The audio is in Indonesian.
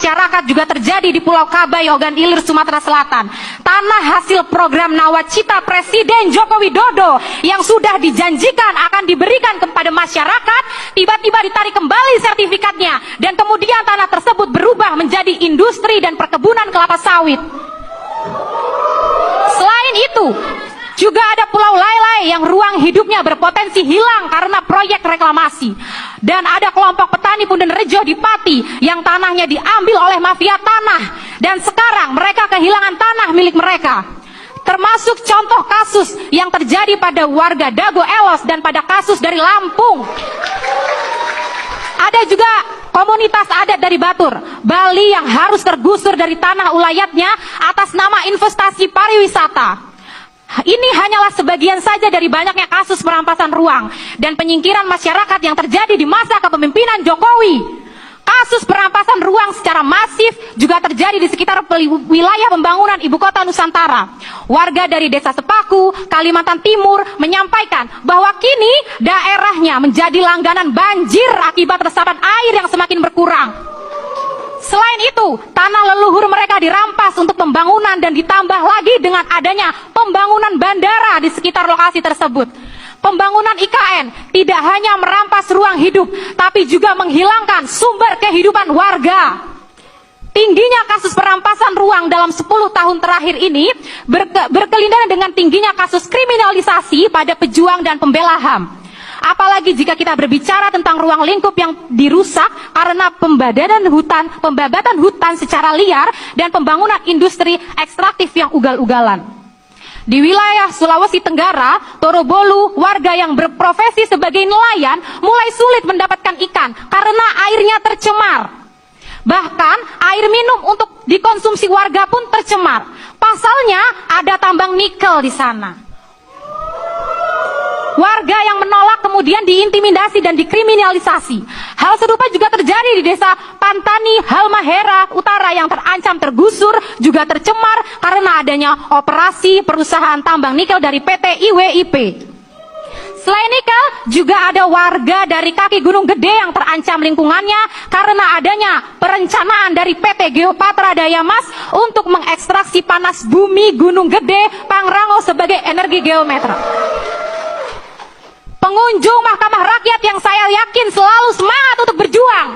Masyarakat juga terjadi di Pulau Kabai, Ogan Ilir, Sumatera Selatan. Tanah hasil program Nawacita Presiden Joko Widodo yang sudah dijanjikan akan diberikan kepada masyarakat, tiba-tiba ditarik kembali sertifikatnya, dan kemudian tanah tersebut berubah menjadi industri dan perkebunan kelapa sawit. Selain itu, juga ada Pulau Lailai yang ruang hidupnya berpotensi hilang karena proyek reklamasi. Dan ada kelompok petani Punden Rejo di Pati yang tanahnya diambil oleh mafia tanah. Dan sekarang mereka kehilangan tanah milik mereka. Termasuk contoh kasus yang terjadi pada warga Dago Elos dan pada kasus dari Lampung. Ada juga komunitas adat dari Batur, Bali yang harus tergusur dari tanah ulayatnya atas nama investasi pariwisata. Ini hanyalah sebagian saja dari banyaknya kasus perampasan ruang dan penyingkiran masyarakat yang terjadi di masa kepemimpinan Jokowi. Kasus perampasan ruang secara masif juga terjadi di sekitar wilayah pembangunan Ibu Kota Nusantara. Warga dari Desa Sepaku, Kalimantan Timur menyampaikan bahwa kini daerahnya menjadi langganan banjir akibat resapan air yang semakin berkurang. Selain itu, tanah leluhur mereka dirampas untuk pembangunan dan ditambah lagi dengan adanya pembangunan bandara di sekitar lokasi tersebut. Pembangunan IKN tidak hanya merampas ruang hidup, tapi juga menghilangkan sumber kehidupan warga. Tingginya kasus perampasan ruang dalam 10 tahun terakhir ini berkelindahan dengan tingginya kasus kriminalisasi pada pejuang dan pembela HAM. Apalagi jika kita berbicara tentang ruang lingkup yang dirusak karena pembabatan hutan secara liar dan pembangunan industri ekstraktif yang ugal-ugalan. Di wilayah Sulawesi Tenggara, Torobolu, warga yang berprofesi sebagai nelayan mulai sulit mendapatkan ikan karena airnya tercemar. Bahkan air minum untuk dikonsumsi warga pun tercemar. Pasalnya ada tambang nikel di sana. Warga yang menolak kemudian diintimidasi dan dikriminalisasi. Hal serupa juga terjadi di desa Pantani, Halmahera Utara yang terancam tergusur, juga tercemar karena adanya operasi perusahaan tambang nikel dari PT IWIP. Selain nikel, juga ada warga dari kaki Gunung Gede yang terancam lingkungannya karena adanya perencanaan dari PT Geopatra Daya Mas untuk mengekstraksi panas bumi Gunung Gede, Pangrango sebagai energi geometra. Pengunjung Mahkamah Rakyat yang saya yakin selalu semangat untuk berjuang,